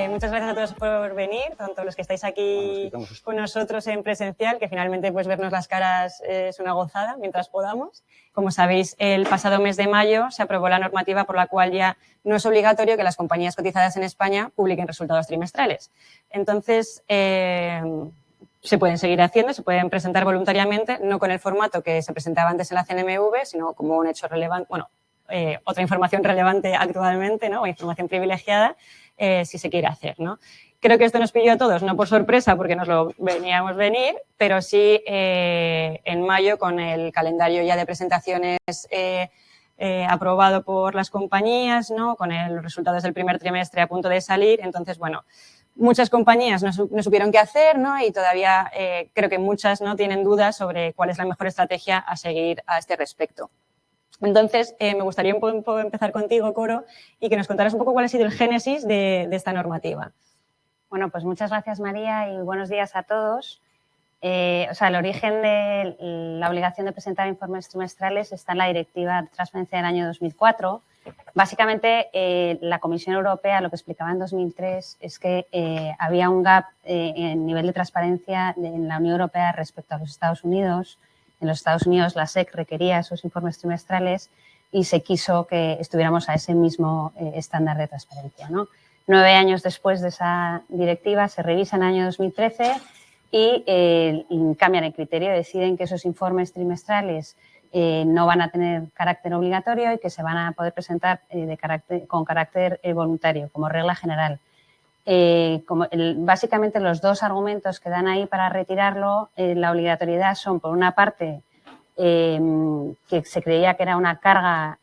Muchas gracias a todos por venir, tanto los que estáis aquí con nosotros en presencial, que finalmente pues vernos las caras es una gozada mientras podamos. Como sabéis, el pasado mes de mayo se aprobó la normativa por la cual ya no es obligatorio que las compañías cotizadas en España publiquen resultados trimestrales. Entonces, se pueden seguir haciendo, se pueden presentar voluntariamente, no con el formato que se presentaba antes en la CNMV, sino como un hecho relevante, bueno, otra información relevante actualmente, ¿no? O información privilegiada, si se quiere hacer, ¿no? Creo que esto nos pilló a todos, no por sorpresa, porque nos lo veníamos venir, pero sí en mayo con el calendario ya de presentaciones aprobado por las compañías, ¿no? Con los resultados del primer trimestre a punto de salir. Entonces, bueno, muchas compañías no supieron qué hacer, ¿no? Y todavía creo que muchas no tienen dudas sobre cuál es la mejor estrategia a seguir a este respecto. Entonces, me gustaría un poco empezar contigo, Coro, y que nos contaras un poco cuál ha sido el génesis de esta normativa. Bueno, pues muchas gracias, María, y buenos días a todos. El origen de la obligación de presentar informes trimestrales está en la Directiva de Transparencia del año 2004. Básicamente, la Comisión Europea lo que explicaba en 2003 es que había un gap en nivel de transparencia en la Unión Europea respecto a los Estados Unidos. En los Estados Unidos la SEC requería esos informes trimestrales y se quiso que estuviéramos a ese mismo estándar de transparencia, ¿no? 9 años después de esa directiva se revisa en el año 2013 y cambian el criterio, deciden que esos informes trimestrales no van a tener carácter obligatorio y que se van a poder presentar con carácter voluntario, como regla general. Básicamente los dos argumentos que dan ahí para retirarlo, la obligatoriedad son, por una parte, que se creía que era una carga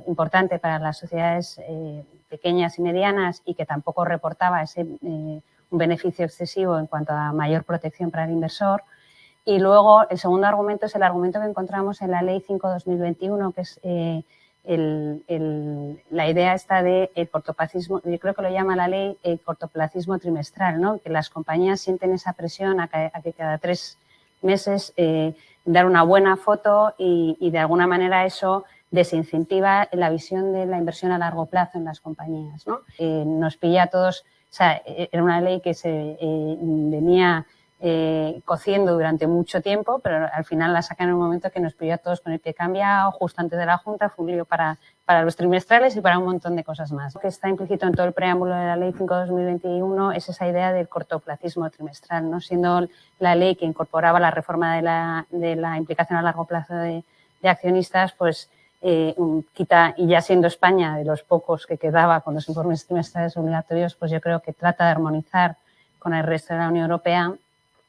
importante para las sociedades pequeñas y medianas y que tampoco reportaba un beneficio excesivo en cuanto a mayor protección para el inversor. Y luego el segundo argumento es el argumento que encontramos en la Ley 5/2021, que es la idea esta de el cortoplacismo, yo creo que lo llama la ley el cortoplacismo trimestral, ¿no? Que las compañías sienten esa presión a que cada 3 meses dar una buena foto y de alguna manera eso desincentiva la visión de la inversión a largo plazo en las compañías, ¿no? Nos pilla a todos, o sea, era una ley que se venía cociendo durante mucho tiempo, pero al final la sacan en un momento que nos pilló a todos con el pie cambiado, justo antes de la Junta, fue un lío para los trimestrales y para un montón de cosas más. Lo que está implícito en todo el preámbulo de la Ley 5/2021 es esa idea del cortoplacismo trimestral, ¿no? Siendo la ley que incorporaba la reforma de la implicación a largo plazo de accionistas, pues quita, y ya siendo España de los pocos que quedaba con los informes trimestrales obligatorios, pues yo creo que trata de armonizar con el resto de la Unión Europea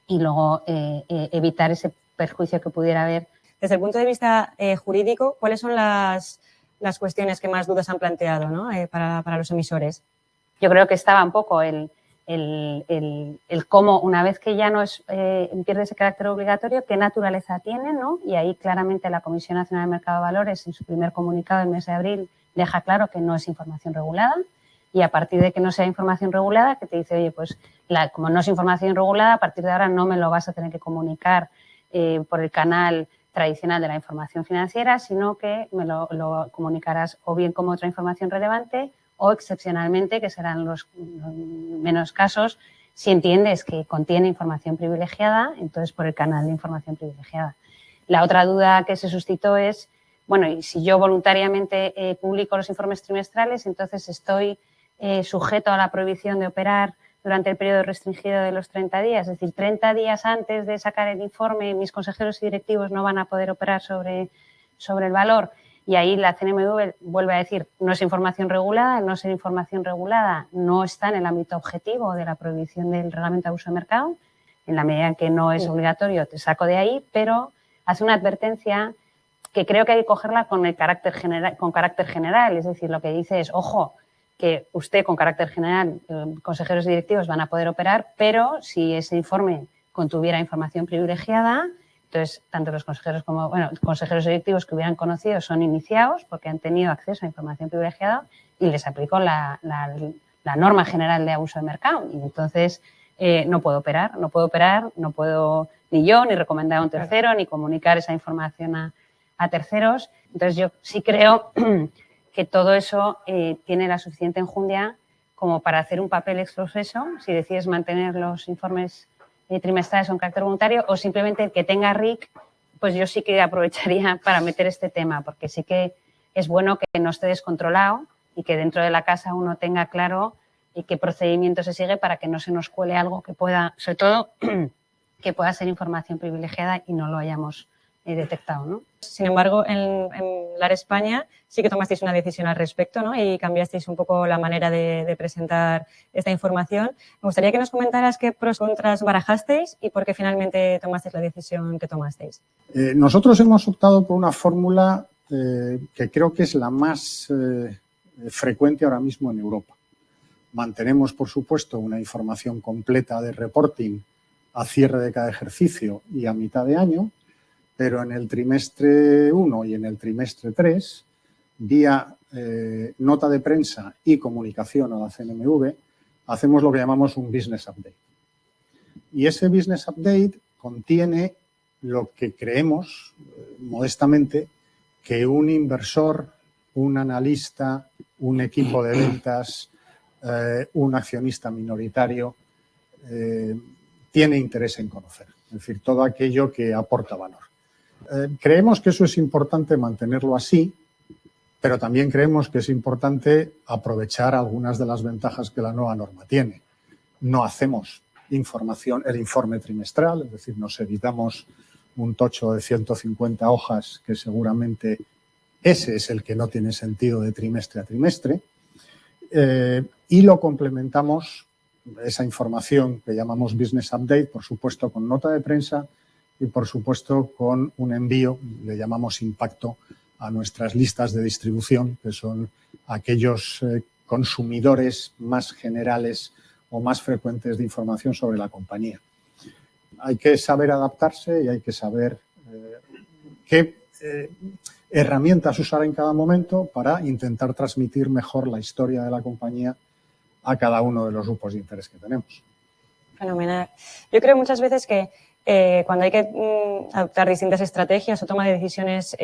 y luego evitar ese perjuicio que pudiera haber. Desde el punto de vista jurídico, ¿cuáles son las cuestiones que más dudas han planteado, ¿no? para los emisores? Yo creo que estaba un poco el cómo, una vez que ya no pierde ese carácter obligatorio, qué naturaleza tiene, ¿no? Y ahí claramente la Comisión Nacional del Mercado de Valores, en su primer comunicado del mes de abril, deja claro que no es información regulada. Y a partir de que no sea información regulada, que te dice, oye, pues como no es información regulada, a partir de ahora no me lo vas a tener que comunicar por el canal tradicional de la información financiera, sino que me lo comunicarás o bien como otra información relevante o excepcionalmente, que serán los menos casos, si entiendes que contiene información privilegiada, entonces por el canal de información privilegiada. La otra duda que se suscitó es, bueno, y si yo voluntariamente publico los informes trimestrales, entonces estoy sujeto a la prohibición de operar durante el periodo restringido de los 30 días, es decir, 30 días antes de sacar el informe, mis consejeros y directivos no van a poder operar sobre el valor. Y ahí la CNMV vuelve a decir, no es información regulada, al no ser información regulada no está en el ámbito objetivo de la prohibición del reglamento de abuso de mercado, en la medida en que no es obligatorio te saco de ahí, pero hace una advertencia que creo que hay que cogerla con carácter general, es decir, lo que dice es, ojo, que usted con carácter general, consejeros y directivos van a poder operar, pero si ese informe contuviera información privilegiada, entonces tanto los consejeros como, consejeros y directivos que hubieran conocido son iniciados porque han tenido acceso a información privilegiada y les aplicó la norma general de abuso de mercado y entonces no puedo operar, no puedo ni yo, ni recomendar a un tercero, ni comunicar esa información a terceros. Entonces yo sí creo que todo eso tiene la suficiente enjundia como para hacer un papel exprofeso, si decides mantener los informes trimestrales con carácter voluntario, o simplemente el que tenga RIC, pues yo sí que aprovecharía para meter este tema, porque sí que es bueno que no esté descontrolado y que dentro de la casa uno tenga claro y qué procedimiento se sigue para que no se nos cuele algo que pueda, sobre todo, que pueda ser información privilegiada y no lo hayamos detectado, ¿no? Sin embargo, en LAR España sí que tomasteis una decisión al respecto, ¿no? Y cambiasteis un poco la manera de presentar esta información. Me gustaría que nos comentaras qué pros y contras barajasteis y por qué finalmente tomasteis la decisión que tomasteis. Nosotros hemos optado por una fórmula que creo que es la más frecuente ahora mismo en Europa. Mantenemos, por supuesto, una información completa de reporting a cierre de cada ejercicio y a mitad de año, pero en el trimestre 1 y en el trimestre 3, vía nota de prensa y comunicación a la CNMV, hacemos lo que llamamos un Business Update. Y ese Business Update contiene lo que creemos, modestamente, que un inversor, un analista, un equipo de ventas, un accionista minoritario tiene interés en conocer. Es decir, todo aquello que aporta valor. Creemos que eso es importante mantenerlo así, pero también creemos que es importante aprovechar algunas de las ventajas que la nueva norma tiene. No hacemos el informe trimestral, es decir, nos evitamos un tocho de 150 hojas que seguramente ese es el que no tiene sentido de trimestre a trimestre, y lo complementamos, esa información que llamamos Business Update, por supuesto con nota de prensa y por supuesto con un envío, le llamamos impacto, a nuestras listas de distribución, que son aquellos consumidores más generales o más frecuentes de información sobre la compañía. Hay que saber adaptarse y hay que saber qué herramientas usar en cada momento para intentar transmitir mejor la historia de la compañía a cada uno de los grupos de interés que tenemos. Fenomenal. Yo creo muchas veces que cuando hay que adoptar distintas estrategias o toma de decisiones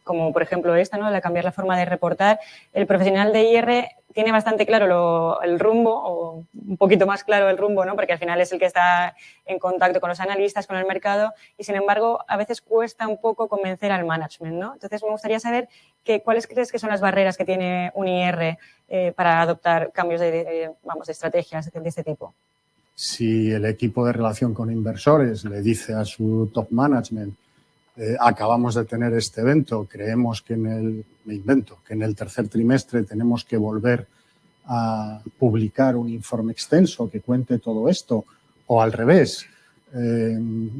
como por ejemplo esta, ¿no? De cambiar la forma de reportar, el profesional de IR tiene bastante claro el rumbo, o un poquito más claro el rumbo, ¿no? Porque al final es el que está en contacto con los analistas, con el mercado, y sin embargo a veces cuesta un poco convencer al management, ¿no? Entonces me gustaría saber cuáles crees que son las barreras que tiene un IR para adoptar cambios de estrategias de este tipo. Si el equipo de relación con inversores le dice a su top management acabamos de tener este evento, creemos que en el tercer trimestre tenemos que volver a publicar un informe extenso que cuente todo esto, o al revés,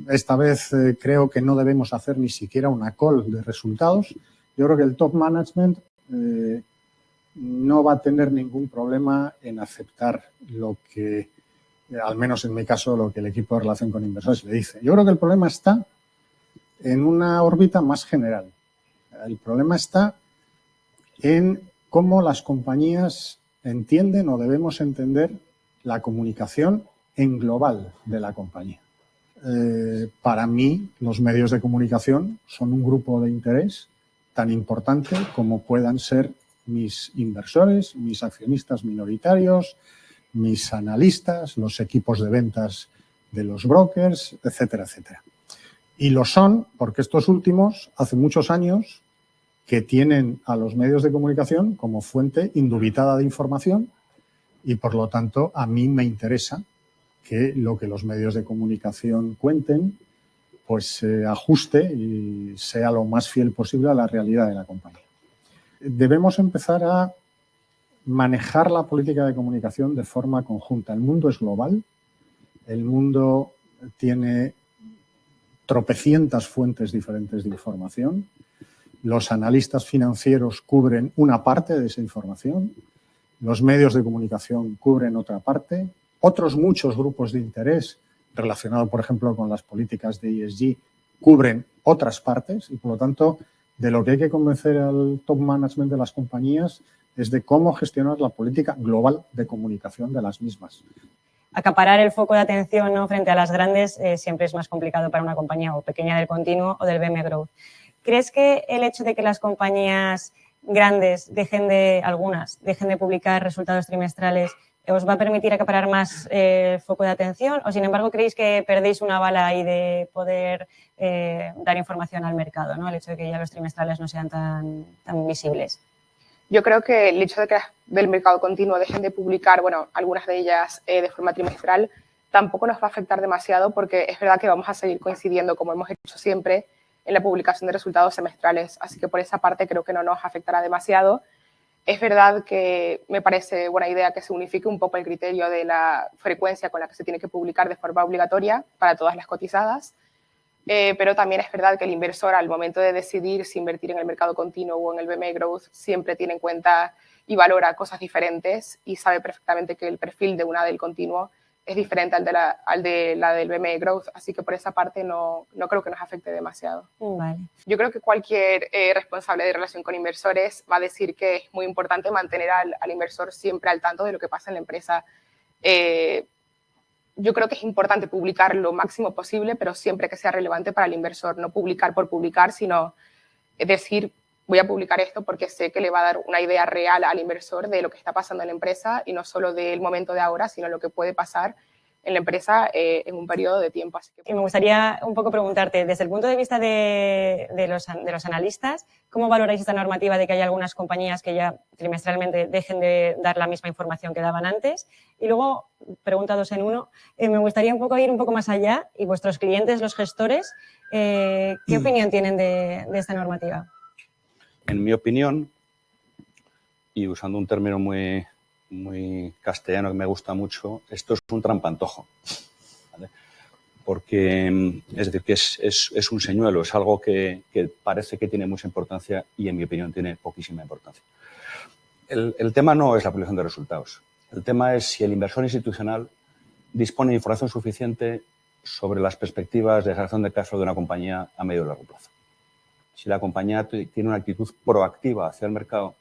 esta vez creo que no debemos hacer ni siquiera una call de resultados. Yo creo que el top management no va a tener ningún problema en aceptar lo que, al menos en mi caso, lo que el equipo de relación con inversores le dice. Yo creo que el problema está en una órbita más general. El problema está en cómo las compañías entienden o debemos entender la comunicación en global de la compañía. Para mí, los medios de comunicación son un grupo de interés tan importante como puedan ser mis inversores, mis accionistas minoritarios, mis analistas, los equipos de ventas de los brokers, etcétera, etcétera. Y lo son porque estos últimos, hace muchos años, que tienen a los medios de comunicación como fuente indubitada de información y, por lo tanto, a mí me interesa que lo que los medios de comunicación cuenten pues se ajuste y sea lo más fiel posible a la realidad de la compañía. Debemos empezar a manejar la política de comunicación de forma conjunta. El mundo es global, el mundo tiene tropecientas fuentes diferentes de información. Los analistas financieros cubren una parte de esa información, los medios de comunicación cubren otra parte, otros muchos grupos de interés relacionados, por ejemplo, con las políticas de ESG, cubren otras partes y, por lo tanto, de lo que hay que convencer al top management de las compañías es de cómo gestionar la política global de comunicación de las mismas. Acaparar el foco de atención, ¿no?, frente a las grandes siempre es más complicado para una compañía o pequeña del continuo o del BM Growth. ¿Crees que el hecho de que las compañías grandes dejen de publicar resultados trimestrales, ¿os va a permitir acaparar más foco de atención? ¿O, sin embargo, creéis que perdéis una bala ahí de poder dar información al mercado, ¿no? El hecho de que ya los trimestrales no sean tan visibles. Yo creo que el hecho de que del mercado continuo dejen de publicar, bueno, algunas de ellas de forma trimestral, tampoco nos va a afectar demasiado, porque es verdad que vamos a seguir coincidiendo, como hemos hecho siempre, en la publicación de resultados semestrales. Así que por esa parte creo que no nos afectará demasiado. Es verdad que me parece buena idea que se unifique un poco el criterio de la frecuencia con la que se tiene que publicar de forma obligatoria para todas las cotizadas, pero también es verdad que el inversor, al momento de decidir si invertir en el mercado continuo o en el BME Growth, siempre tiene en cuenta y valora cosas diferentes y sabe perfectamente que el perfil de una del continuo es diferente al de la del BME Growth, así que por esa parte no creo que nos afecte demasiado. Vale. Yo creo que cualquier responsable de relación con inversores va a decir que es muy importante mantener al inversor siempre al tanto de lo que pasa en la empresa. Yo creo que es importante publicar lo máximo posible, pero siempre que sea relevante para el inversor, no publicar por publicar, sino decir, voy a publicar esto porque sé que le va a dar una idea real al inversor de lo que está pasando en la empresa y no solo del momento de ahora, sino lo que puede pasar en la empresa en un periodo de tiempo. Así que... Y me gustaría un poco preguntarte, desde el punto de vista de los analistas, ¿cómo valoráis esta normativa de que hay algunas compañías que ya trimestralmente dejen de dar la misma información que daban antes? Y luego, pregunta 2 en 1, me gustaría un poco ir un poco más allá y vuestros clientes, los gestores, ¿qué opinión tienen de esta normativa? En mi opinión, y usando un término muy castellano que me gusta mucho, esto es un trampantojo, ¿vale? Porque, es decir, que es un señuelo, es algo que parece que tiene mucha importancia y, en mi opinión, tiene poquísima importancia. El tema no es la publicación de resultados. El tema es si el inversor institucional dispone de información suficiente sobre las perspectivas de generación de cash flow de una compañía a medio y largo plazo. Si la compañía tiene una actitud proactiva hacia el mercado,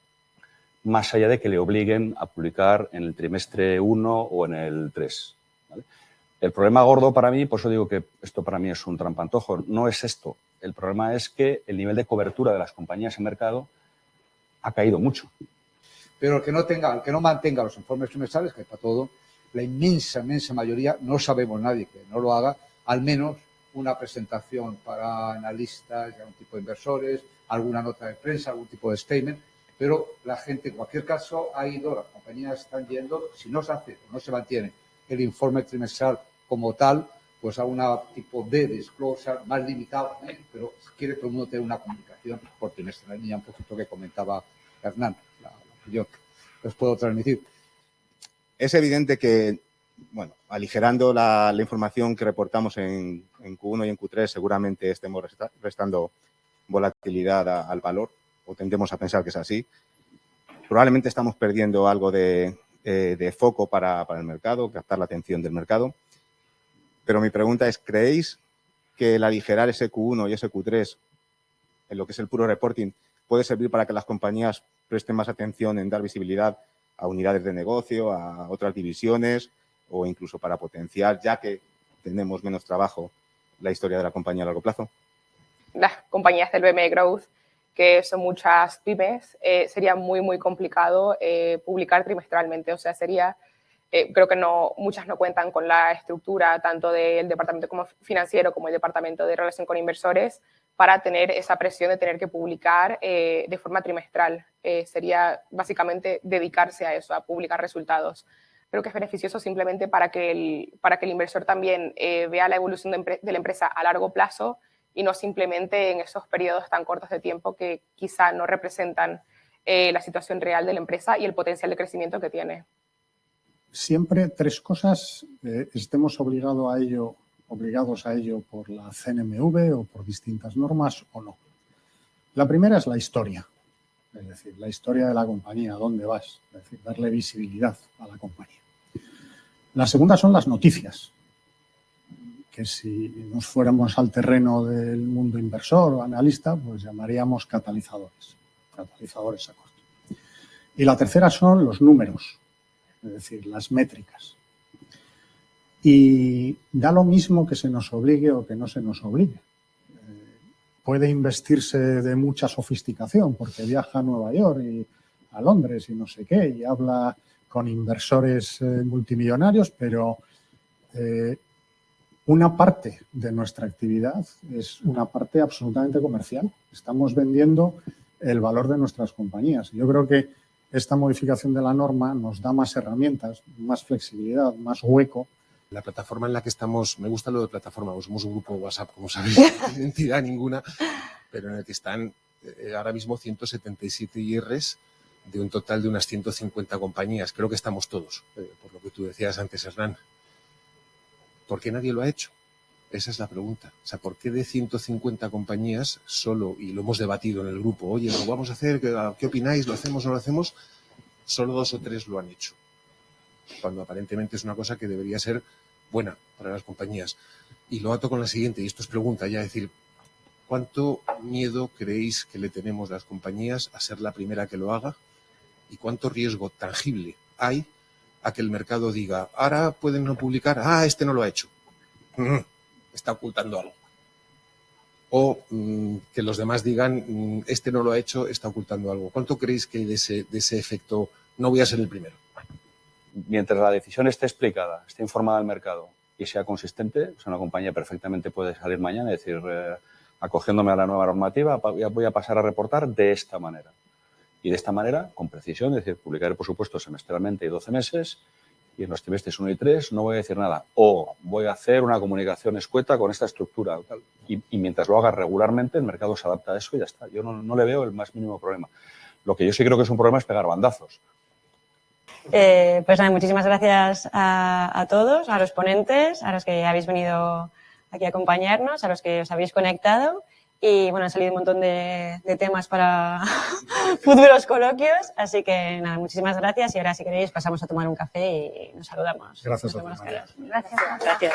más allá de que le obliguen a publicar en el trimestre 1 o en el 3. ¿Vale? El problema gordo para mí, por eso digo que esto para mí es un trampantojo, no es esto. El problema es que el nivel de cobertura de las compañías en mercado ha caído mucho. Pero el que no mantenga los informes trimestrales, que para todo, la inmensa mayoría, no sabemos nadie que no lo haga, al menos una presentación para analistas y algún tipo de inversores, alguna nota de prensa, algún tipo de statement, pero la gente, en cualquier caso, ha ido, las compañías están yendo, si no se hace o no se mantiene el informe trimestral como tal, pues a un tipo de disclosure más limitado, pero si quiere todo el mundo tener una comunicación por trimestral, y un poquito que comentaba Hernán, la opinión que os puedo transmitir. Es evidente que, bueno, aligerando la información que reportamos en Q1 y en Q3, seguramente estemos restando volatilidad al valor, o tendemos a pensar que es así. Probablemente estamos perdiendo algo de foco para el mercado, captar la atención del mercado. Pero mi pregunta es, ¿creéis que el aligerar ese Q1 y ese Q3 en lo que es el puro reporting puede servir para que las compañías presten más atención en dar visibilidad a unidades de negocio, a otras divisiones o incluso para potenciar, ya que tenemos menos trabajo, la historia de la compañía a largo plazo? Las compañías del BME Growth, que son muchas pymes, sería muy complicado publicar trimestralmente. O sea, sería, creo que muchas no cuentan con la estructura tanto del departamento financiero como el departamento de relación con inversores para tener esa presión de tener que publicar de forma trimestral. Sería básicamente dedicarse a eso, a publicar resultados. Creo que es beneficioso simplemente para que el inversor también vea la evolución de la empresa a largo plazo y no simplemente en esos periodos tan cortos de tiempo que quizá no representan la situación real de la empresa y el potencial de crecimiento que tiene. Siempre 3 cosas, estemos obligados a ello por la CNMV o por distintas normas o no. La primera es la historia, es decir, la historia de la compañía, dónde vas, es decir, darle visibilidad a la compañía. La segunda son las noticias, que si nos fuéramos al terreno del mundo inversor o analista, pues llamaríamos catalizadores a corto. Y la tercera son los números, es decir, las métricas. Y da lo mismo que se nos obligue o que no se nos obligue. puede investirse de mucha sofisticación porque viaja a Nueva York y a Londres y no sé qué, y habla con inversores multimillonarios, pero una parte de nuestra actividad es una parte absolutamente comercial. Estamos vendiendo el valor de nuestras compañías. Yo creo que esta modificación de la norma nos da más herramientas, más flexibilidad, más hueco. La plataforma en la que estamos, me gusta lo de plataforma, pues somos un grupo WhatsApp, como sabéis, no tiene entidad ninguna, pero en el que están ahora mismo 177 IRs de un total de unas 150 compañías. Creo que estamos todos, por lo que tú decías antes, Hernán. ¿Por qué nadie lo ha hecho? Esa es la pregunta. O sea, ¿por qué de 150 compañías solo, y lo hemos debatido en el grupo, oye, lo vamos a hacer, ¿qué opináis? ¿Lo hacemos o no lo hacemos? Solo 2 o 3 lo han hecho. Cuando aparentemente es una cosa que debería ser buena para las compañías. Y lo ato con la siguiente, y esto es pregunta ya, es decir, ¿cuánto miedo creéis que le tenemos las compañías a ser la primera que lo haga? ¿Y cuánto riesgo tangible hay a que el mercado diga, ahora pueden no publicar, este no lo ha hecho? Está ocultando algo. O que los demás digan, este no lo ha hecho, está ocultando algo. ¿Cuánto creéis que hay de ese efecto, no voy a ser el primero? Mientras la decisión esté explicada, esté informada al mercado y sea consistente, o sea, una compañía perfectamente puede salir mañana y decir, acogiéndome a la nueva normativa, voy a pasar a reportar de esta manera. Y de esta manera, con precisión, es decir, publicaré, por supuesto, semestralmente y 12 meses, y en los trimestres 1 y 3 no voy a decir nada. O voy a hacer una comunicación escueta con esta estructura. Tal. Y mientras lo haga regularmente, el mercado se adapta a eso y ya está. Yo no le veo el más mínimo problema. Lo que yo sí creo que es un problema es pegar bandazos. Pues nada, muchísimas gracias a todos, a los ponentes, a los que habéis venido aquí a acompañarnos, a los que os habéis conectado. Y bueno, han salido un montón de temas para futuros coloquios. Así que nada, muchísimas gracias. Y ahora, si queréis, pasamos a tomar un café y nos saludamos. Gracias nos vemos a ti, las caras. Gracias. Gracias.